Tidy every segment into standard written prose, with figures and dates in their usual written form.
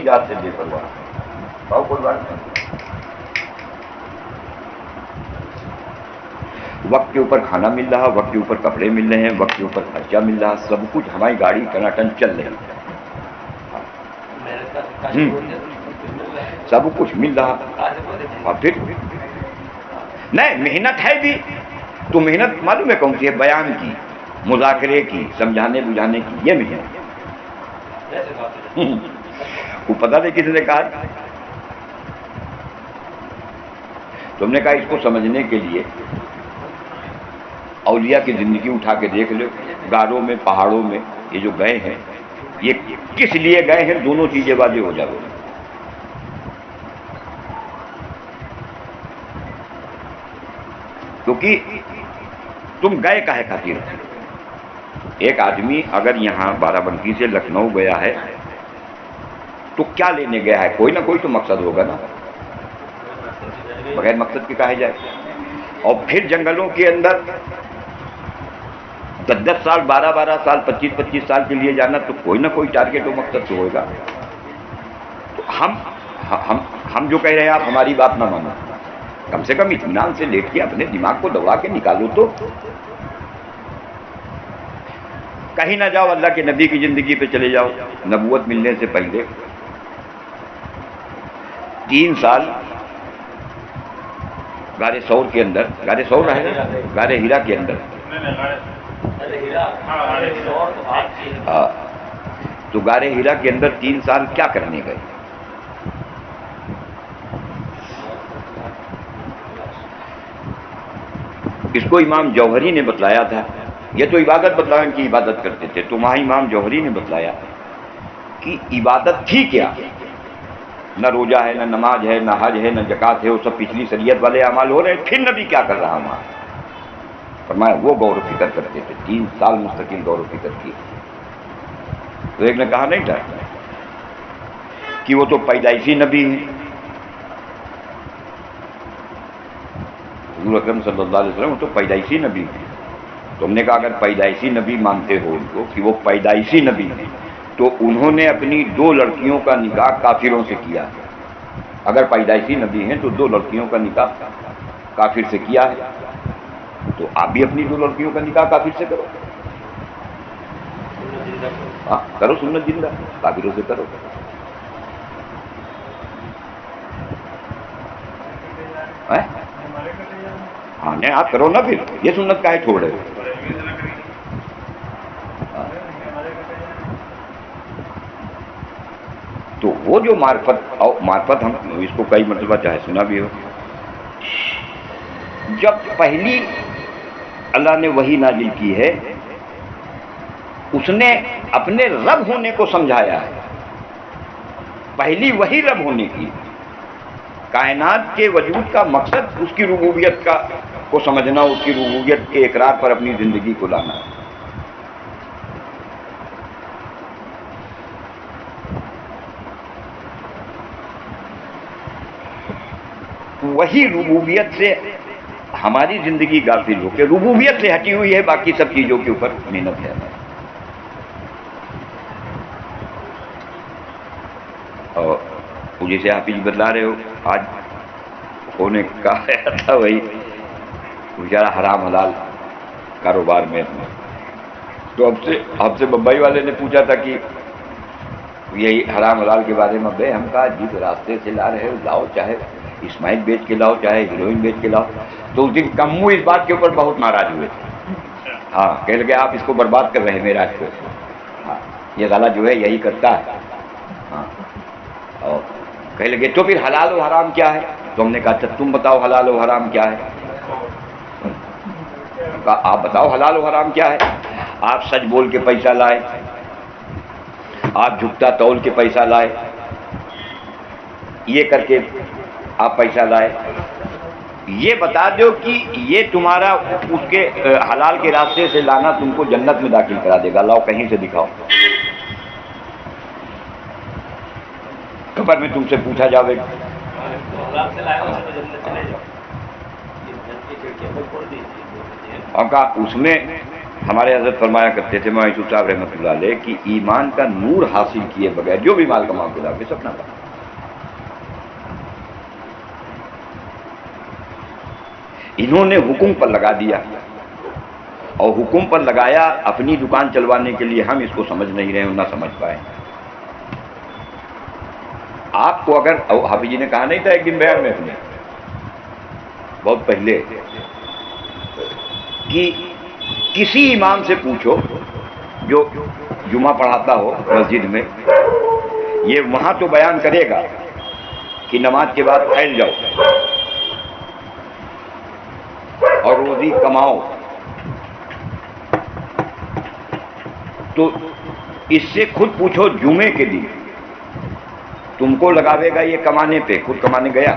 یاد سے بے پرواہ باؤ کوئی بات نہیں. وقت کے اوپر کھانا مل رہا, وقت کے اوپر کپڑے مل رہے ہیں, وقت کے اوپر خرچہ مل رہا, سب کچھ ہماری گاڑی ٹناٹن چل رہی ہے, سب کچھ مل رہا. اور پھر نہیں محنت ہے بھی تو محنت معلوم ہے کون سی ہے؟ بیان کی, مذاکرے کی, سمجھانے بجھانے کی, یہ محنت. وہ پتہ نہیں کسی نے کہا, تم نے کہا اس کو سمجھنے کے لیے اولیاء کی زندگی اٹھا کے دیکھ لو, غاروں میں پہاڑوں میں یہ جو گئے ہیں یہ کس لیے گئے ہیں, دونوں چیزیں واضح ہو جاؤ. کیونکہ تم گئے کاہے خاطر. ایک آدمی اگر یہاں بارہ بنکی سے لکھنؤ گیا ہے تو کیا لینے گیا ہے؟ کوئی نہ کوئی تو مقصد ہوگا نا, بغیر مقصد کے کہا جائے. اور پھر جنگلوں کے اندر 10 سال 12 سال 25 سال کے لیے جانا تو کوئی نہ کوئی ٹارگیٹ و مقصد تو ہوگا. تو ہم جو کہہ رہے ہیں آپ ہماری بات نہ مانو, کم سے کم اطمینان سے لیٹ کے اپنے دماغ کو دوڑا کے نکالو. تو کہیں نہ جاؤ, اللہ کے نبی کی زندگی پہ چلے جاؤ. نبوت ملنے سے پہلے 3 سال غار ثور کے اندر, غار ثور ہے نا, غار ہیرا کے اندر, تو غار ہیرا کے اندر 3 سال کیا کرنے گئے؟ اس کو امام جوہری نے بتلایا تھا. یہ تو عبادت بتلایا کہ عبادت کرتے تھے, تو وہاں امام جوہری نے بتلایا کہ عبادت تھی کیا. نہ روزہ ہے, نہ نماز ہے, نہ حج ہے, نہ زکات ہے, وہ سب پچھلی شریعت والے اعمال ہو رہے ہیں. پھر نبی کیا کر رہا وہاں؟ فرمایا وہ غور و فکر کرتے تھے, 3 سال مستقل غور و فکر کیے. تو ایک نے کہا نہیں تھا کہ وہ تو پیدائشی نبی ہیں. حضور اکرم صلی اللہ علیہ وسلم وہ تو پیدائشی نبی ہیں. تم نے کہا اگر پیدائشی نبی مانتے ہو ان کو کہ وہ پیدائشی نبی ہیں, تو انہوں نے اپنی 2 لڑکیوں کا نکاح کافروں سے کیا ہے. اگر پیدائشی نبی ہیں تو 2 لڑکیوں کا نکاح کافر سے کیا ہے, تو آپ بھی اپنی 2 لڑکیوں کا نکاح کافر سے کرو. ہاں کرو, سنت زندہ, کافروں سے کرو. ہاں نہیں آپ کرو نا, پھر یہ سنت کاہے چھوڑ رہے ہو؟ تو وہ جو معرفت ہم اس کو کئی مرتبہ چاہے سنا بھی ہو, جب پہلی اللہ نے وحی نازل کی ہے اس نے اپنے رب ہونے کو سمجھایا ہے. پہلی وحی رب ہونے کی, کائنات کے وجود کا مقصد اس کی ربوبیت کا کو سمجھنا, اس کی ربوبیت کے اقرار پر اپنی زندگی کو لانا. وہی ربوبیت سے ہماری زندگی غافل ہو کے ربوبیت سے ہٹی ہوئی ہے, باقی سب چیزوں کے اوپر محنت ہے. اور جسے آپ ہی بتلا رہے ہو, آج ہونے کہا تھا وہی بیچارہ حرام حلال کاروبار میں, تو ہم سے بمبئی والے نے پوچھا تھا کہ یہی حرام حلال کے بارے میں. بھائی ہم کہا جس راستے سے لا رہے ہو لاؤ, چاہے اسماعیل بیچ کے لاؤ, چاہے ہیروئن بیچ کے لاؤ. تو اس دن کمو اس بات کے اوپر بہت ناراض ہوئے تھے. ہاں کہہ لگے آپ اس کو برباد کر رہے ہیں میراج کو. ہاں یہ غلط جو ہے یہی کرتا ہے. ہاں اور کہہ لگے تو پھر حلال و حرام کیا ہے؟ تو ہم نے کہا اچھا تم بتاؤ حلال و حرام کیا ہے. کہا آپ بتاؤ حلال و حرام کیا ہے. آپ سچ بول کے پیسہ لائے, آپ جھکتا تول کے پیسہ لائے, یہ کر کے آپ پیسہ لائے. یہ بتا دو کہ یہ تمہارا اس کے حلال کے راستے سے لانا تم کو جنت میں داخل کرا دے گا. لاؤ کہیں سے دکھاؤ. قبر میں تم سے پوچھا جاوے اور کہا اس میں ہمارے حضرت فرمایا کرتے تھے مولانا یوسف صاحب رحمۃ اللہ علیہ کہ ایمان کا نور حاصل کیے بغیر جو بھی مال کماؤ خدا کے سپنا کا، انہوں نے حکم پر لگا دیا، اور حکم پر لگایا اپنی دکان چلوانے کے لیے. ہم اس کو سمجھ نہیں رہے اور نہ سمجھ پائے. آپ کو اگر حافظ جی نے کہا نہیں تھا ایک دن بیان میں اپنے بہت پہلے کہ کسی امام سے پوچھو جو جمعہ پڑھاتا ہو مسجد میں، یہ وہاں تو بیان کرے گا کہ نماز کے بعد پھیل جاؤ اور روزی کماؤ، تو اس سے خود پوچھو جمعے کے دن تم کو لگاوے گا یہ کمانے پہ، خود کمانے گیا؟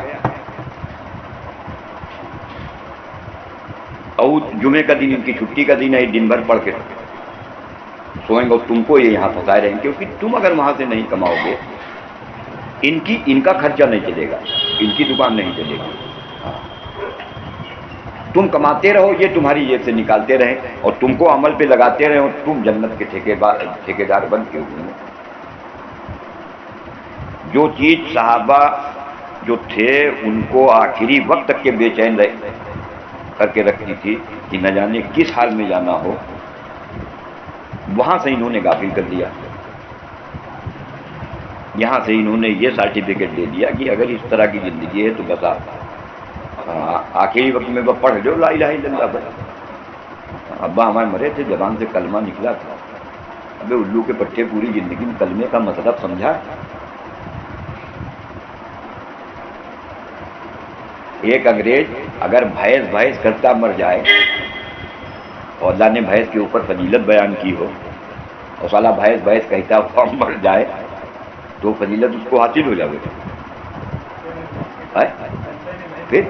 اور جمعے کا دن ان کی چھٹی کا دن ہے، دن بھر پڑھ کے سوئیں گے اور تم کو یہ یہاں پھنسائے رہیں گے، کیونکہ تم اگر وہاں سے نہیں کماؤ گے ان کا خرچہ نہیں چلے گا، ان کی دکان نہیں چلے گی. تم کماتے رہو، یہ تمہاری جیب سے نکالتے رہیں اور تم کو عمل پہ لگاتے رہیں اور تم جنت کے ٹھیکیدار بن کے ہوئے. جو چیز صحابہ جو تھے ان کو آخری وقت تک کے بے چین کر کے رکھتی تھی کہ نہ جانے کس حال میں جانا ہو، وہاں سے انہوں نے غافل کر دیا. یہاں سے انہوں نے یہ سرٹیفکیٹ دے دیا کہ اگر اس طرح کی زندگی ہے تو بس آخری وقت میں پڑھ لو لا الہ الا اللہ بس. ابا ہمارے مرے تھے، زبان سے کلمہ نکلا تھا، ابے الو کے پٹھے پوری زندگی میں کلمے کا مطلب سمجھا. ایک انگریز اگر بھینس کرتا مر جائے اور اللہ نے بھینس کے اوپر فضیلت بیان کی ہو اور سالہ بھینس کہتا ہوا مر جائے تو فضیلت اس کو حاصل ہو جائے گا. پھر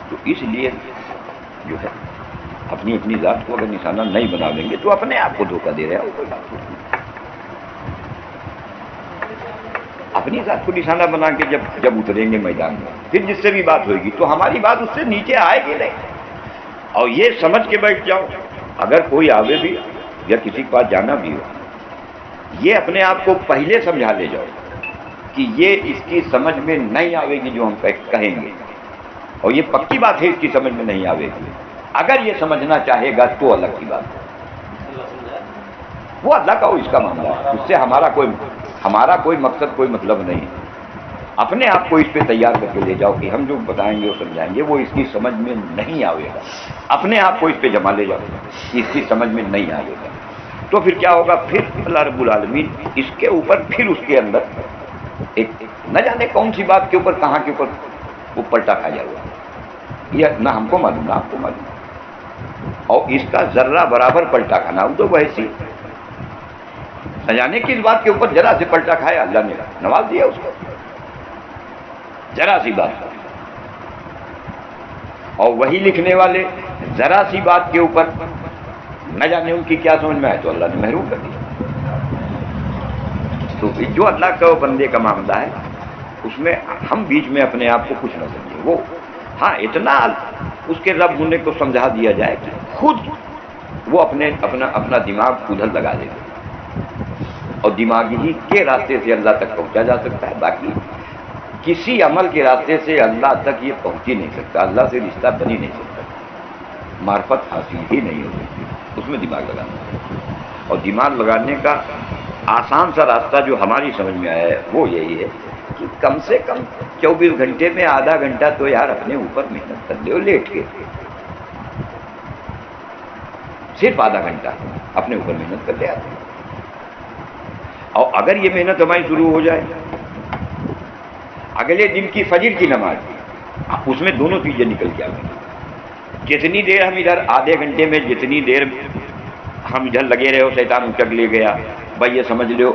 تو اس لیے جو ہے اپنی ذات کو اگر نشانہ نہیں بنا لیں گے تو اپنے آپ کو دھوکہ دے رہے ہیں. اپنی ذات کو نشانہ بنا کے جب اتریں گے میدان میں، پھر جس سے بھی بات ہوئے گی تو ہماری بات اس سے نیچے آئے گی نہیں. اور یہ سمجھ کے بیٹھ جاؤ اگر کوئی آوے بھی یا کسی کے پاس جانا بھی ہو، یہ اپنے آپ کو پہلے سمجھا لے جاؤ کہ یہ اس کی سمجھ میں نہیں آئے گی جو ہم کہیں گے، اور یہ پکی بات ہے اس کی سمجھ میں نہیں آئے گی. اگر یہ سمجھنا چاہے گا تو الگ کی بات ہے، وہ اللہ کا اس کا معاملہ ہے، اس سے ہمارا کوئی مقصد کوئی مطلب نہیں. اپنے آپ کو اس پہ تیار کر کے لے جاؤ کہ ہم جو بتائیں گے وہ سمجھائیں گے، وہ اس کی سمجھ میں نہیں آئے گا. اپنے آپ کو اس پہ جما لے جاؤ کہ اس کی سمجھ میں نہیں آئے گا. تو پھر کیا ہوگا؟ پھر اللہ رب العالمین اس کے اوپر پھر اس کے اندر ایک نہ جانے کون سی بات کے اوپر کہاں کے اوپر وہ پلٹا کھا جائے گا. یہ نہ ہم کو معلوم نہ آپ کو معلوم. اور اس کا ذرہ برابر پلٹا کھانا وہ تو ویسی نہ جانے کس بات کے اوپر ذرا سے پلٹا کھایا، اللہ نے نواز دیا اس کو ذرا سی بات. اور وہی لکھنے والے ذرا سی بات کے اوپر نہ جانے ان کی کیا سمجھ میں آئے تو اللہ نے محروم کر دیا. تو جو اللہ کا بندے کا معاملہ ہے اس میں ہم بیچ میں اپنے آپ کو کچھ نہ سمجھیں. وہ ہاں اتنا اس کے رب ہونے کو سمجھا دیا جائے کہ خود وہ اپنا دماغ ادھر لگا دے اور دماغ ہی کے راستے سے اللہ تک پہنچا جا سکتا ہے. باقی کسی عمل کے راستے سے اللہ تک یہ پہنچ ہی نہیں سکتا، اللہ سے رشتہ بن ہی نہیں سکتا، معرفت حاصل ہی نہیں ہو سکتی. اس میں دماغ لگانا، اور دماغ لگانے کا آسان سا راستہ جو ہماری سمجھ میں آیا ہے وہ یہی ہے کہ کم سے کم 24 گھنٹے میں آدھا گھنٹہ تو یار اپنے اوپر محنت کر لو لیٹ کے، صرف آدھا گھنٹہ اپنے اوپر محنت کر لے آتے. اور اگر یہ محنت ہماری شروع ہو جائے اگلے دن کی فجر کی نماز، اس میں دونوں چیزیں نکل کے آئیں. جتنی دیر ہم ادھر آدھے گھنٹے میں جتنی دیر ہم ادھر لگے رہے ہو شیطان اچک لے گیا، بھائی یہ سمجھ لو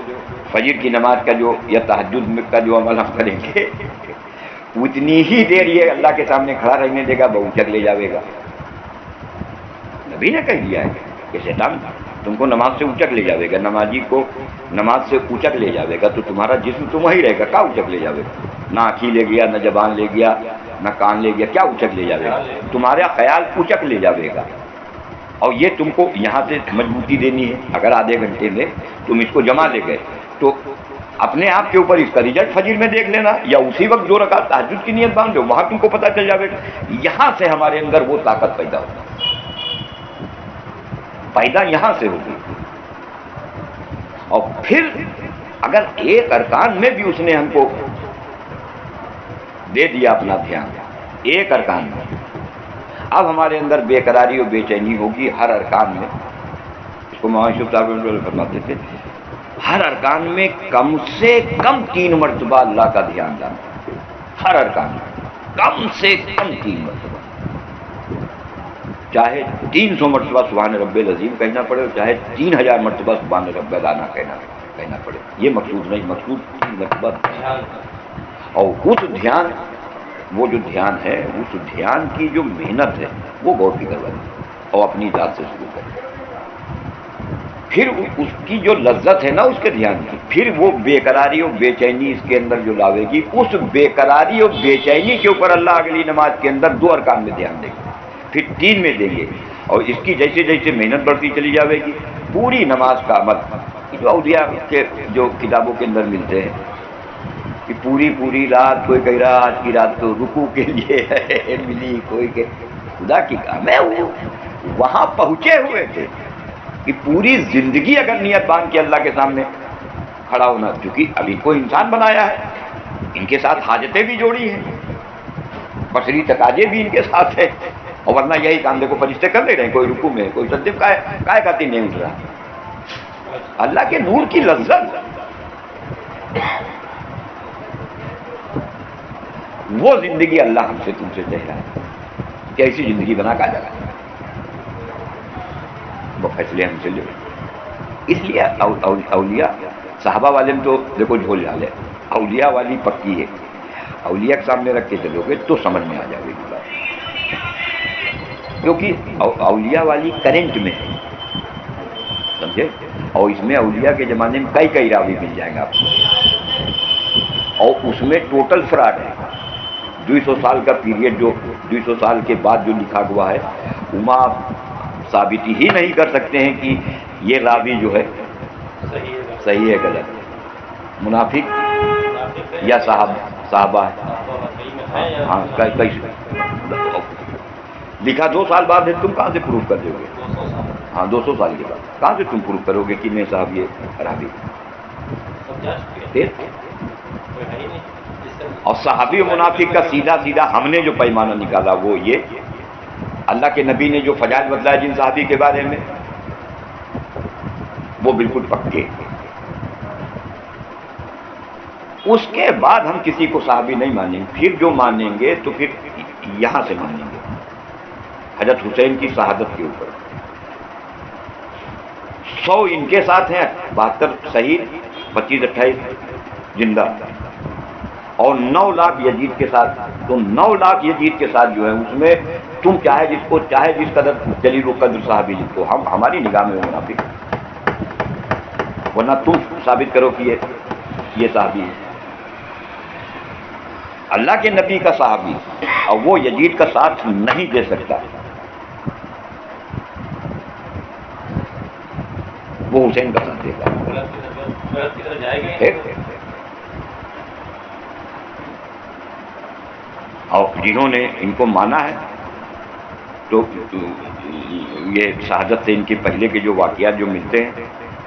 فجر کی نماز کا جو یا تہجد کا جو عمل ہم کریں گے اتنی ہی دیر یہ اللہ کے سامنے کھڑا رہنے دے گا، وہ اچک لے جاوے گا. نبی نے کہہ دیا ہے کہ شیطان تم کو نماز سے اونچک لے جاوے گا، نمازی کو نماز سے اونچک لے جاوے گا، تو تمہارا جسم تو وہی رہے گا، کیا اونچک لے جاوے گا؟ نہ آنکھی لے گیا، نہ زبان لے گیا، نہ کان لے گیا، کیا اونچک لے جاوے گا؟ تمہارا خیال اونچک لے جاوے گا، اور یہ تم کو یہاں سے مضبوطی دینی ہے۔ اگر آدھے گھنٹے میں تم اس کو جمع لے گئے تو اپنے آپ کے اوپر اس کا رزلٹ فجر میں دیکھ لینا، یا اسی وقت جو رکعت تہجد کی نیت باندھ دو، وہاں تم کو پتہ چل جاوے گا۔ یہاں سے ہمارے اندر وہ طاقت پیدا ہوگی، پیدا یہاں سے ہوگی۔ اور پھر اگر ایک ارکان میں بھی اس نے ہم کو دے دیا اپنا دھیان، ایک ارکان میں، اب ہمارے اندر بے قراری اور بے چینی ہوگی ہر ارکان میں۔ اس کو مولانا یوسف صاحب فرماتے تھے، ہر ارکان میں کم سے کم 3 مرتبہ اللہ کا دھیان لانا، ہر ارکان میں کم سے کم 3 مرتبہ، چاہے 300 مرتبہ سبحان رب العظیم کہنا پڑے، چاہے 3000 مرتبہ سبحان رب الاعلیٰ کہنا پڑے، یہ مقصود نہیں، مقصود 3 مرتبہ دھیان۔ اور اس دھیان، وہ جو دھیان ہے، اس دھیان کی جو محنت ہے وہ غور فکر والی، اور اپنی ذات سے شروع کریں۔ پھر اس کی جو لذت ہے نا اس کے دھیان کی، پھر وہ بے قراری اور بے چینی اس کے اندر جو لاوے گی، اس بے قراری اور بے چینی کے اوپر اللہ اگلی نماز کے اندر 2 ارکان میں دھیان دے گا، پھر 3 میں دیں گے، اور اس کی جیسے جیسے محنت بڑھتی چلی جاوے گی، پوری نماز کا عمل جو اولیاء کے جو کتابوں کے اندر ملتے ہیں کہ پوری رات، کوئی کہہ رہا آج کی رات تو رکوع کے لیے ہے ملی، کوئی کہ خدا کی کام ہے، وہ وہاں پہنچے ہوئے تھے کہ پوری زندگی اگر نیت باندھ کے اللہ کے سامنے کھڑا ہونا، کیونکہ ابھی کوئی انسان بنایا ہے، ان کے ساتھ حاجتیں بھی جوڑی ہیں، بشری تقاضے بھی ان کے ساتھ ہیں، اور ورنہ یہی کام دیکھو فرشتے کر لے رہے ہیں، کوئی رکوع میں، کوئی سجدے کائے کاتی نہیں اٹھ رہا۔ اللہ کے نور کی لذت، وہ زندگی اللہ ہم سے تم سے چاہ رہا ہے کہ ایسی زندگی بنا کا جائے، وہ فیصلے ہم سے لے۔ اس لیے اولیاء صحابہ والے میں تو دیکھو جھول جھال ہے، اولیاء والی پکی ہے، اولیاء کے سامنے رکھ کے چلو گے تو سمجھ میں آ جائے گی بات، کیونکہ اولیاء والی کرنٹ میں ہے، سمجھے؟ اور اس میں اولیاء کے زمانے میں کئی راوی مل جائیں گے آپ کو، اور اس میں ٹوٹل فراڈ ہے۔ 200 سال کا پیریڈ، جو 200 سال کے بعد جو لکھا ہوا ہے، وہاں آپ ثابت ہی نہیں کر سکتے ہیں کہ یہ راوی جو ہے صحیح ہے غلط، منافق یا صحابہ ہے، ہاں لکھا 2 سال بعد ہے، تم کہاں سے پروف کر دو گے؟ ہاں 200 سال کے بعد کہاں سے تم پروف کرو گے کہ میں صاحب یہ راوی؟ اور صحابی و منافق کا سیدھا ہم نے جو پیمانہ نکالا وہ یہ، اللہ کے نبی نے جو فضائل بتلایا جن صحابی کے بارے میں، وہ بالکل پکے۔ اس کے بعد ہم کسی کو صحابی نہیں مانیں گے، پھر جو مانیں گے تو پھر یہاں سے مانیں گے، حضرت حسین کی شہادت کے اوپر 100 ان کے ساتھ ہیں، 72 شہید، 25-28 زندہ، اور 9 لاکھ یزید کے ساتھ۔ تو 9 لاکھ یزید کے ساتھ جو ہے اس میں تم چاہے جس قدر جلیل و قدر صحابی لکھو، ہماری نگاہ میں منافق، ورنہ تم ثابت کرو کہ یہ صحابی ہے، اللہ کے نبی کا صحابی، اور وہ یزید کا ساتھ نہیں دے سکتا، وہ حسین کا ساتھ دے گا۔ اور جنہوں نے ان کو مانا ہے تو یہ شہادت سے ان کے پہلے کے جو واقعات جو ملتے ہیں،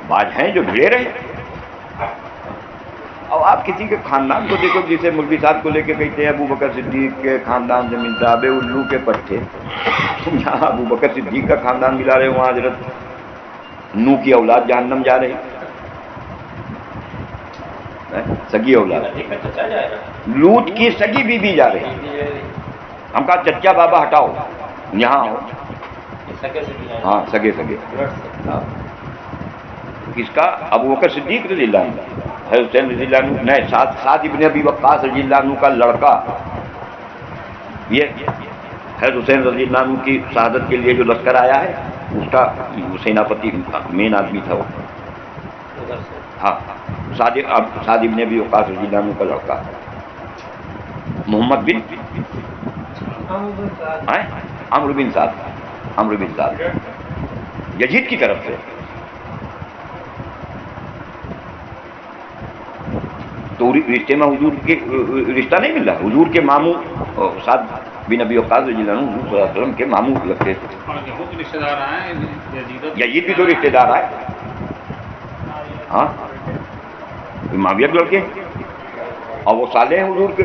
بعض ہیں جو ڈھیر ہیں۔ اب آپ کسی کے خاندان کو دیکھو، جسے مولوی صاحب کو لے کے کہتے ہیں ابو بکر صدیق کے خاندان سے ملتا، ابے الو کے پٹھے، تم جہاں ابو بکر صدیق کا خاندان ملا رہے ہو، وہاں حضرت نوح کی اولاد جہنم جا رہی، سگی اولاد، لوط کی سگی بیوی جا رہی۔ ہم کہا چچا بابا ہٹاؤ، یہاں آؤ، ہاں سگے ہاں، کس کا؟ ابو بکر صدیق رضی اللہ عنہ، حضرت حسین رضی اللہ عنہ، نہیں، سعد ابن ابی وقاص رضی اللہ عنہ کا لڑکا، یہ حضرت حسین رضی اللہ عنہ کی شہادت کے لیے جو لشکر آیا ہے، اس کا سیناپتی مین آدمی تھا وہ. ہاں سعد ابن ابی وقاص رضی اللہ عنہ کا لڑکا محمد بن عمرو بن سعد یزید کی طرف سے. تو رشتے میں حضور کے رشتہ نہیں مل رہا. حضور کے ماموں سعد بن ابی وقاص رضی اللہ عنہ حضور صلی اللہ علیہ وسلم کے ماموں لگتے تھے. یزید بھی تو رشتے دار آئے. ہاں معاویہ کے لڑکے اور وہ صالح ہیں حضور کے.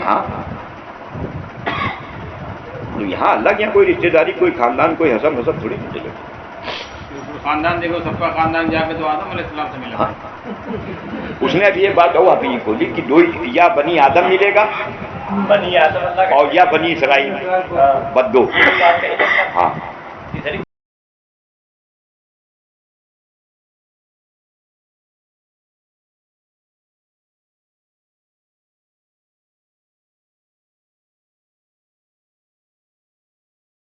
ہاں تو یہاں اللہ کے یہاں کوئی رشتے داری کوئی خاندان کوئی حسب حسب تھوڑی نہیں چلے. خاندان دیکھو سب کا خاندان جا کے تو آدم علیہ السلام سے ملا. اس نے اب یہ بات اور آپ ہی کھولی کہ دو یا بنی آدم ملے گا اور یا بنی اسرائیل بد دو. ہاں